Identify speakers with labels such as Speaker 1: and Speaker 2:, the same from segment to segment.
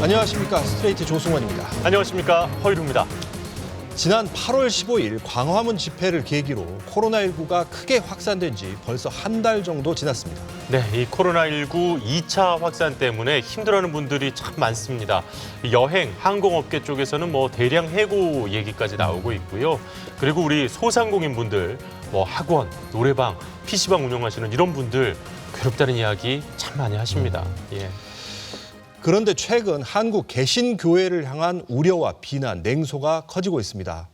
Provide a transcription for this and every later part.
Speaker 1: 안녕하십니까. 스트레이트 조승원입니다.
Speaker 2: 안녕하십니까. 허일우입니다.
Speaker 1: 지난 8월 15일 광화문 집회를 계기로 코로나19가 크게 확산된 지 벌써 한 달 정도 지났습니다.
Speaker 2: 네, 이 코로나19 2차 확산 때문에 힘들어하는 분들이 참 많습니다. 여행, 항공업계 쪽에서는 대량 해고 얘기까지 나오고 있고요. 그리고 우리 소상공인분들, 학원, 노래방, PC방 운영하시는 이런 분들 괴롭다는 이야기 참 많이 하십니다. 예.
Speaker 1: 그런데 최근 한국 개신교회를 향한 우려와 비난, 냉소가 커지고 있습니다.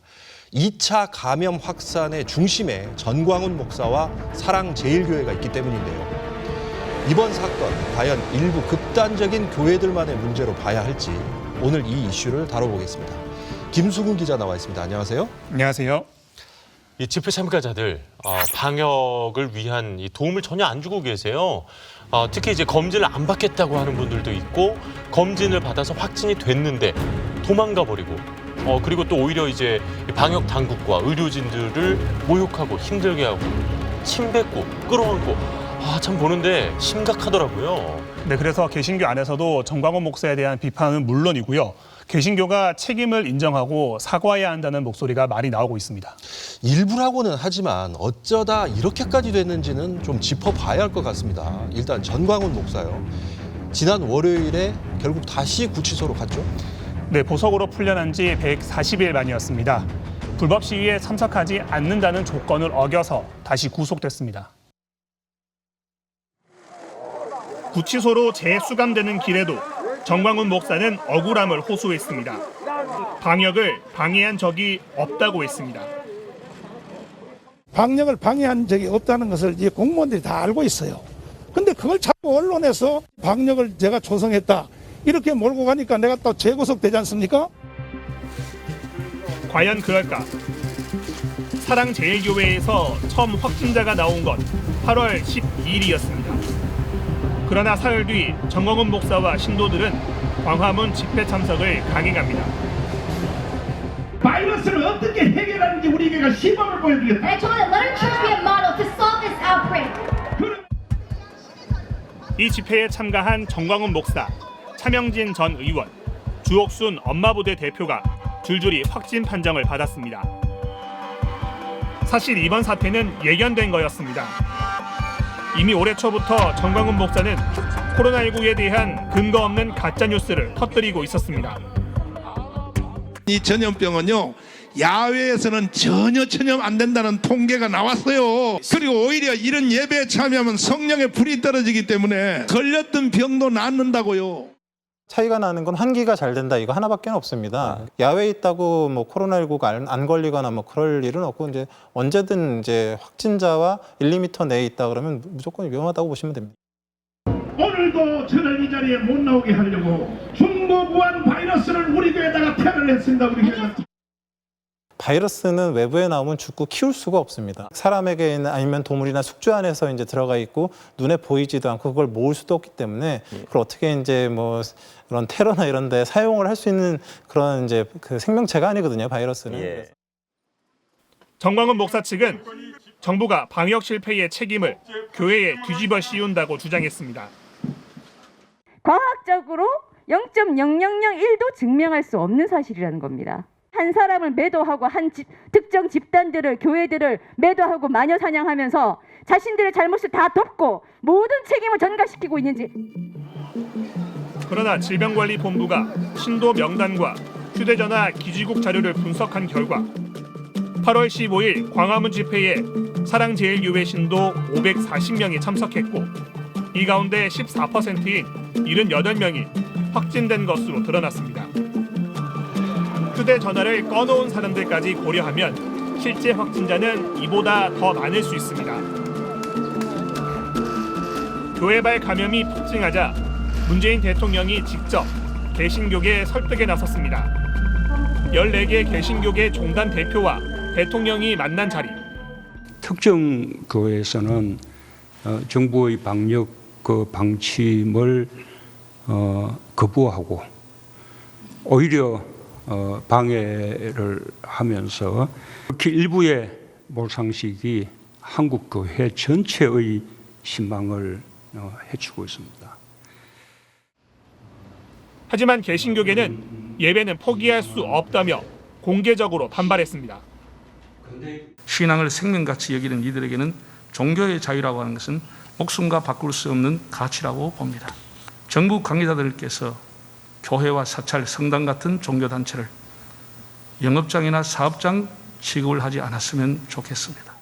Speaker 1: 2차 감염 확산의 중심에 전광훈 목사와 사랑제일교회가 있기 때문인데요. 이번 사건, 과연 일부 극단적인 교회들만의 문제로 봐야 할지 오늘 이 이슈를 다뤄보겠습니다. 김수근 기자 나와 있습니다. 안녕하세요.
Speaker 3: 안녕하세요.
Speaker 2: 이 집회 참가자들 방역을 위한 이 도움을 전혀 안 주고 계세요. 특히 이제 검진을 안 받겠다고 하는 분들도 있고 검진을 받아서 확진이 됐는데 도망가 버리고 그리고 또 오히려 이제 방역 당국과 의료진들을 모욕하고 힘들게 하고 침 뱉고 끌어안고 참 보는데 심각하더라고요.
Speaker 3: 네, 그래서 개신교 안에서도 전광훈 목사에 대한 비판은 물론이고요. 개신교가 책임을 인정하고 사과해야 한다는 목소리가 많이 나오고 있습니다.
Speaker 1: 일부라고는 하지만 어쩌다 이렇게까지 됐는지는 좀 짚어봐야 할 것 같습니다. 일단 전광훈 목사요. 지난 월요일에 결국 다시 구치소로 갔죠?
Speaker 3: 네, 보석으로 풀려난 지 140일 만이었습니다. 불법 시위에 참석하지 않는다는 조건을 어겨서 다시 구속됐습니다. 구치소로 재수감되는 길에도 전광훈 목사는 억울함을 호소했습니다. 방역을 방해한 적이 없다고 했습니다.
Speaker 4: 방역을 방해한 적이 없다는 것을 이제 공무원들이 다 알고 있어요. 근데 그걸 자꾸 언론에서 방역을 제가 조성했다 이렇게 몰고 가니까 내가 또 재구속되지 않습니까?
Speaker 3: 과연 그럴까? 사랑제일교회에서 처음 확진자가 나온 건 8월 12일이었습니다. 그러나 사흘 뒤 전광훈 목사와 신도들은 광화문 집회 참석을 강행합니다.
Speaker 5: 바이러스를 어떻게 해결하는지 우리에게 시범을 보여주겠다.
Speaker 6: And I told them, let our church be a model to solve this outbreak.
Speaker 3: 이 집회에 참가한 전광훈 목사, 차명진 전 의원, 주옥순 엄마부대 대표가 줄줄이 확진 판정을 받았습니다. 사실 이번 사태는 예견된 거였습니다. 이미 올해 초부터 전광훈 목사는 코로나19에 대한 근거 없는 가짜뉴스를 터뜨리고 있었습니다.
Speaker 5: 이 전염병은요, 야외에서는 전혀 전염 안 된다는 통계가 나왔어요. 그리고 오히려 이런 예배에 참여하면 성령의 불이 떨어지기 때문에 걸렸던 병도 낫는다고요.
Speaker 7: 차이가 나는 건 환기가 잘 된다 이거 하나밖에 없습니다. 야외에 있다고 코로나19가 안 걸리거나 그럴 일은 없고 이제 언제든 이제 확진자와 1, 2m 내에 있다 그러면 무조건 위험하다고 보시면 됩니다.
Speaker 5: 오늘도 저를 이 자리에 못 나오게 하려고 중고구한 바이러스를 우리 교회에다가 테러를 했습니다. 우리 교회가.
Speaker 7: 바이러스는 외부에 나오면 죽고 키울 수가 없습니다. 사람에게 있는 아니면 동물이나 숙주 안에서 이제 들어가 있고 눈에 보이지도 않고 그걸 모을 수도 없기 때문에 그걸 어떻게 이제 그런 테러나 이런 데 사용을 할 수 있는 그런 이제 그 생명체가 아니거든요, 바이러스는.
Speaker 2: 예.
Speaker 3: 전광훈 목사 측은 정부가 방역 실패의 책임을 교회에 뒤집어 씌운다고 주장했습니다.
Speaker 8: 과학적으로 0.0001도 증명할 수 없는 사실이라는 겁니다. 한 사람을 매도하고 특정 집단들을, 교회들을 매도하고 마녀 사냥하면서 자신들의 잘못을 다 덮고 모든 책임을 전가시키고 있는지.
Speaker 3: 그러나 질병관리본부가 신도 명단과 휴대전화 기지국 자료를 분석한 결과 8월 15일 광화문 집회에 사랑제일교회 신도 540명이 참석했고 이 가운데 14%인 78명이 확진된 것으로 드러났습니다. 휴대전화를 꺼놓은 사람들까지 고려하면 실제 확진자는 이보다 더 많을 수 있습니다. 교회발 감염이 폭증하자 문재인 대통령이 직접 개신교계 설득에 나섰습니다. 14개 개신교계 종단 대표와 대통령이 만난 자리.
Speaker 9: 특정 교회에서는 정부의 방역 방침을 거부하고 오히려 방해를 하면서 특히 일부의 몰상식이 한국교회 전체의 신망을 해치고 있습니다.
Speaker 3: 하지만 개신교계는 예배는 포기할 수 없다며 공개적으로 반발했습니다.
Speaker 10: 신앙을 생명같이 여기는 이들에게는 종교의 자유라고 하는 것은 목숨과 바꿀 수 없는 가치라고 봅니다. 정부 관계자들께서 교회와 사찰, 성당 같은 종교단체를 영업장이나 사업장 취급을 하지 않았으면 좋겠습니다.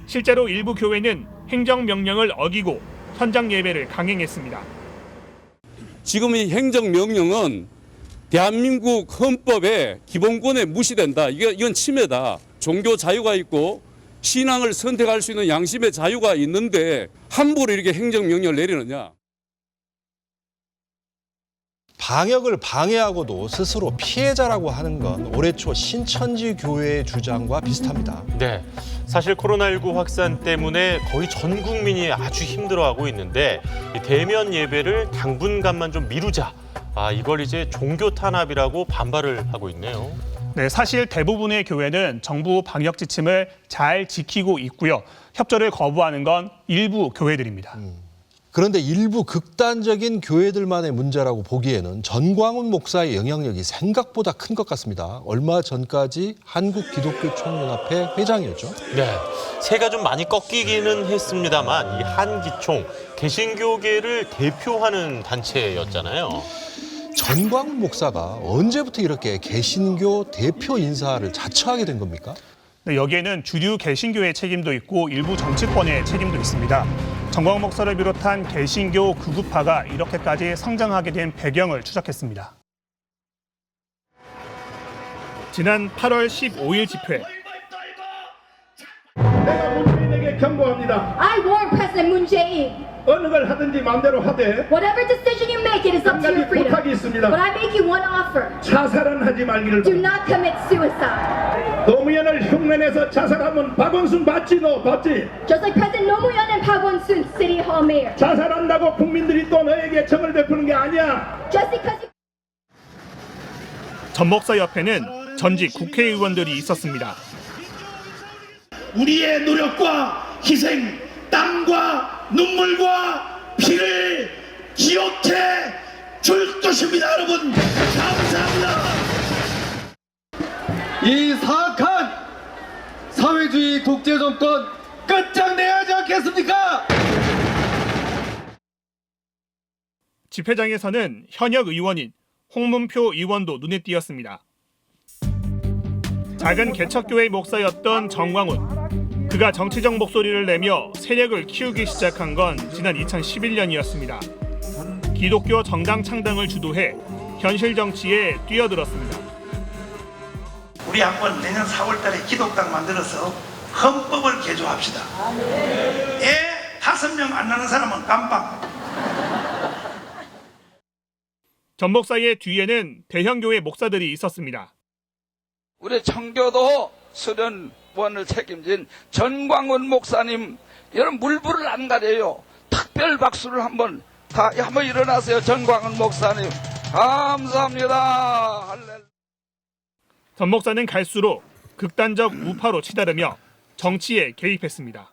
Speaker 3: 실제로 일부 교회는 행정명령을 어기고 현장 예배를 강행했습니다.
Speaker 11: 지금 이 행정명령은 대한민국 헌법의 기본권에 무시된다. 이건 침해다. 종교 자유가 있고 신앙을 선택할 수 있는 양심의 자유가 있는데 함부로 이렇게 행정명령을 내리느냐.
Speaker 1: 방역을 방해하고도 스스로 피해자라고 하는 건 올해 초 신천지 교회의 주장과 비슷합니다.
Speaker 2: 네, 사실 코로나19 확산 때문에 거의 전 국민이 아주 힘들어하고 있는데 이 대면 예배를 당분간만 좀 미루자. 이걸 이제 종교 탄압이라고 반발을 하고 있네요.
Speaker 3: 네, 사실 대부분의 교회는 정부 방역 지침을 잘 지키고 있고요. 협조를 거부하는 건 일부 교회들입니다.
Speaker 1: 그런데 일부 극단적인 교회들만의 문제라고 보기에는 전광훈 목사의 영향력이 생각보다 큰 것 같습니다. 얼마 전까지 한국기독교총연합회 회장이었죠.
Speaker 2: 네, 세가 좀 많이 꺾이기는 했습니다만 이 한기총, 개신교계를 대표하는 단체였잖아요.
Speaker 1: 전광훈 목사가 언제부터 이렇게 개신교 대표 인사를 자처하게 된 겁니까?
Speaker 3: 네, 여기에는 주류 개신교의 책임도 있고 일부 정치권의 책임도 있습니다. 전광훈 목사를 비롯한 개신교 극우파가 이렇게까지 성장하게 된 배경을 추적했습니다. 지난 8월 15일 집회.
Speaker 5: 내가 문재인에게 경고합니다.
Speaker 6: I warn President Moon Jae-in.
Speaker 5: 어느 걸 하든지 마음대로 하되
Speaker 6: Whatever decision you make, it is up to your freedom.
Speaker 5: 부탁이 있습니다.
Speaker 6: But I make you one offer.
Speaker 5: 자살은 하지 말기를.
Speaker 6: Do not commit suicide.
Speaker 5: 노무현을 흉내내서 자살하면 박원순 받지 너 받지.
Speaker 6: Just like President Roh Moo-hyun and Park Won-soon, City Hall Mayor.
Speaker 5: 자살한다고 국민들이 또 너에게 정을 베푸는 게 아니야.
Speaker 6: Just because you...
Speaker 3: 전 목사 옆에는 전직 국회의원들이 있었습니다.
Speaker 5: 우리의 노력과 희생, 땀과 눈물과 피를 기억해 줄 것입니다. 여러분 감사합니다.
Speaker 12: 이 사악한 사회주의 독재 정권 끝장내야 하지 않겠습니까?
Speaker 3: 집회장에서는 현역 의원인 홍문표 의원도 눈에 띄었습니다. 작은 개척교회 목사였던 정광훈. 그가 정치적 목소리를 내며 세력을 키우기 시작한 건 지난 2011년이었습니다. 기독교 정당 창당을 주도해 현실 정치에 뛰어들었습니다.
Speaker 13: 우리 한번 내년 4월달에 기독당 만들어서 헌법을 개조합시다. 애 5명 안 나는 사람은 깜빵.
Speaker 3: 전 목사의 뒤에는 대형교회 목사들이 있었습니다.
Speaker 12: 우리 청교도 수련원을 책임진 전광훈 목사님, 여러분 물불을 안 가려요. 특별 박수를 한번 일어나세요. 전광훈 목사님 감사합니다.
Speaker 3: 전 목사는 갈수록 극단적 우파로 치달으며 정치에 개입했습니다.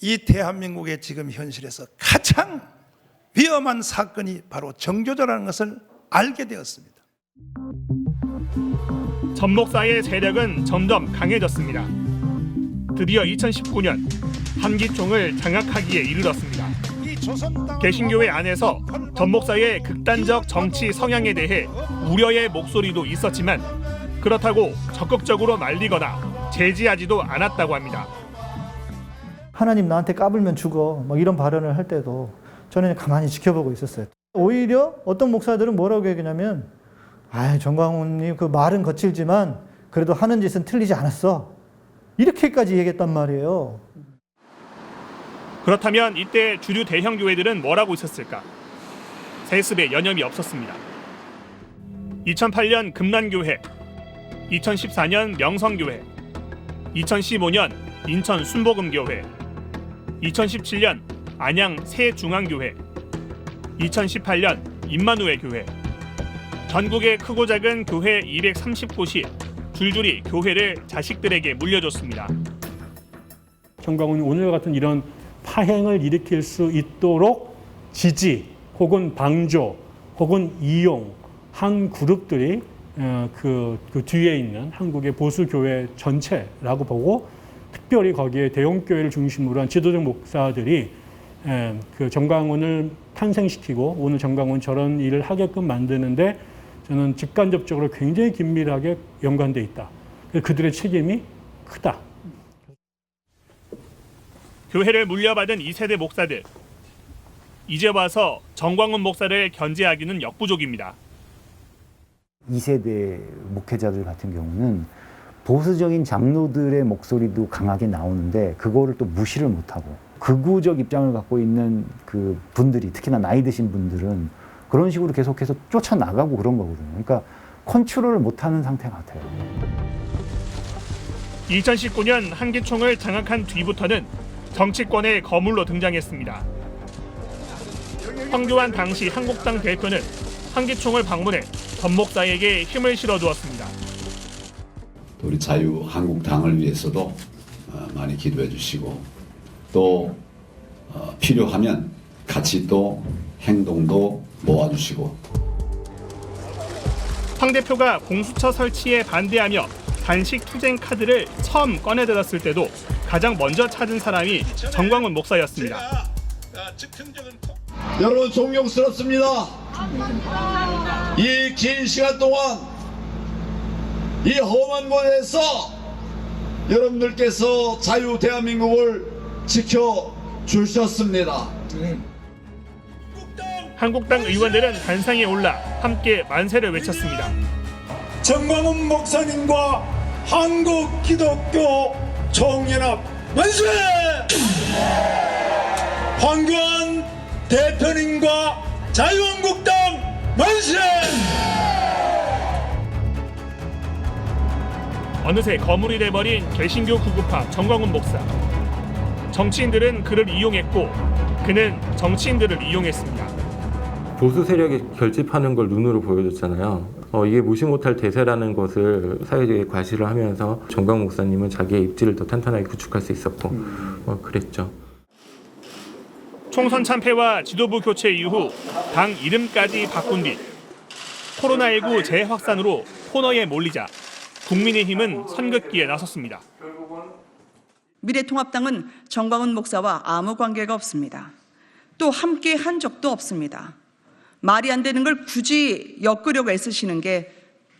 Speaker 4: 이 대한민국의 지금 현실에서 가장 위험한 사건이 바로 정교조라는 것을 알게 되었습니다.
Speaker 3: 전 목사의 세력은 점점 강해졌습니다. 드디어 2019년 한기총을 장악하기에 이르렀습니다. 개신교회 안에서 전 목사의 극단적 정치 성향에 대해 우려의 목소리도 있었지만 그렇다고 적극적으로 말리거나 제지하지도 않았다고 합니다.
Speaker 14: 하나님 나한테 까불면 죽어 뭐 이런 발언을 할 때도 저는 가만히 지켜보고 있었어요. 오히려 어떤 목사들은 뭐라고 얘기하냐면 정광훈님 그 말은 거칠지만 그래도 하는 짓은 틀리지 않았어. 이렇게까지 얘기했단 말이에요.
Speaker 3: 그렇다면 이때 주류 대형 교회들은 뭘 하고 있었을까? 세습에 여념이 없었습니다. 2008년 금란교회, 2014년 명성교회, 2015년 인천 순복음교회, 2017년 안양 새중앙교회, 2018년 임마누엘 교회, 전국의 크고 작은 교회 230곳이 줄줄이 교회를 자식들에게 물려줬습니다.
Speaker 15: 전광훈이 오늘 같은 이런 파행을 일으킬 수 있도록 지지 혹은 방조 혹은 이용 한 그룹들이 그 뒤에 있는 한국의 보수 교회 전체라고 보고 특별히 거기에 대형 교회를 중심으로 한 지도적 목사들이 그 정광훈을 탄생시키고 오늘 정광훈 저런 일을 하게끔 만드는데 저는 직간접적으로 굉장히 긴밀하게 연관돼 있다. 그들의 책임이 크다.
Speaker 3: 교회를 물려받은 2세대 목사들. 이제 와서 정광훈 목사를 견제하기는 역부족입니다.
Speaker 16: 2세대 목회자들 같은 경우는 보수적인 장로들의 목소리도 강하게 나오는데 그거를 또 무시를 못하고 극우적 입장을 갖고 있는 그 분들이 특히나 나이 드신 분들은 그런 식으로 계속해서 쫓아나가고 그런 거거든요. 그러니까 컨트롤을 못하는 상태 같아요.
Speaker 3: 2019년 한기총을 장악한 뒤부터는 정치권의 거물로 등장했습니다. 황교안 당시 한국당 대표는 한기총을 방문해 전 목사에게 힘을 실어주었습니다.
Speaker 17: 우리 자유한국당을 위해서도 많이 기도해 주시고 또 필요하면 같이 또 행동도 모아주시고. 황 대표가 공수처 설치에 반대하며 단식 투쟁 카드를 처음 꺼내들었을 때도 가장 먼저 찾은 사람이 정광훈 목사였습니다.
Speaker 18: 여러분 존경스럽습니다. 이 긴 시간 동안 이 험한 곳에서 여러분들께서 자유 대한민국을 지켜주셨습니다.
Speaker 3: 한국당 의원들은 단상에 올라 함께 만세를 외쳤습니다.
Speaker 18: 정광훈 목사님과 한국 기독교 총연합 만세! 황교안 대표님과 자유한국당 만세!
Speaker 3: 어느새 거물이 돼버린 개신교 구구파 정광훈 목사. 정치인들은 그를 이용했고 그는 정치인들을 이용했습니다.
Speaker 19: 보수 세력이 결집하는 걸 눈으로 보여줬잖아요. 이게 무시 못할 대세라는 것을 사회적에 과시를 하면서 정광훈 목사님은 자기의 입지를 더 탄탄하게 구축할 수 있었고 그랬죠.
Speaker 3: 총선 참패와 지도부 교체 이후 당 이름까지 바꾼 뒤 코로나19 재확산으로 코너에 몰리자 국민의힘은 선긋기에 나섰습니다.
Speaker 20: 미래통합당은 정광훈 목사와 아무 관계가 없습니다. 또 함께 한 적도 없습니다. 말이 안 되는 걸 굳이 엮으려고 애쓰시는 게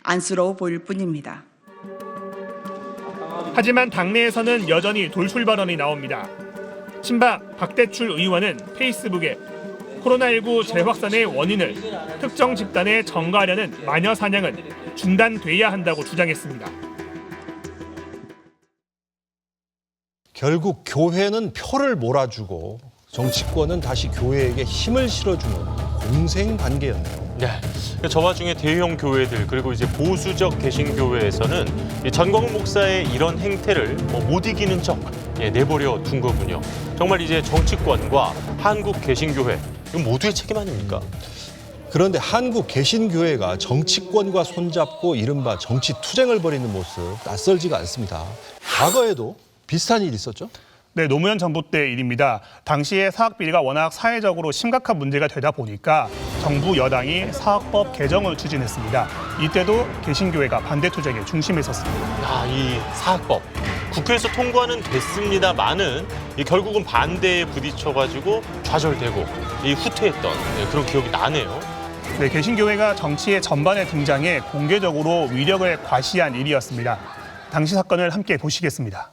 Speaker 20: 안쓰러워 보일 뿐입니다.
Speaker 3: 하지만 당내에서는 여전히 돌출 발언이 나옵니다. 친박 박대출 의원은 페이스북에 코로나19 재확산의 원인을 특정 집단에 전가하려는 마녀 사냥은 중단돼야 한다고 주장했습니다.
Speaker 1: 결국 교회는 표를 몰아주고 정치권은 다시 교회에게 힘을 실어주는 공생 관계였네요.
Speaker 2: 네, 저 와중에 대형 교회들 그리고 이제 보수적 개신교회에서는 이 전광훈 목사의 이런 행태를 못 이기는 척 내버려 둔 거군요. 정말 이제 정치권과 한국 개신교회 이건 모두의 책임 아닙니까?
Speaker 1: 그런데 한국 개신교회가 정치권과 손잡고 이른바 정치 투쟁을 벌이는 모습 낯설지가 않습니다. 과거에도 비슷한 일이 있었죠?
Speaker 3: 네, 노무현 정부 때 일입니다. 당시에 사학비리가 워낙 사회적으로 심각한 문제가 되다 보니까 정부 여당이 사학법 개정을 추진했습니다. 이때도 개신교회가 반대 투쟁의 중심에 섰습니다.
Speaker 2: 이 사학법 국회에서 통과는 됐습니다만은 결국은 반대에 부딪혀가지고 좌절되고 후퇴했던 그런 기억이 나네요.
Speaker 3: 네, 개신교회가 정치의 전반에 등장해 공개적으로 위력을 과시한 일이었습니다. 당시 사건을 함께 보시겠습니다.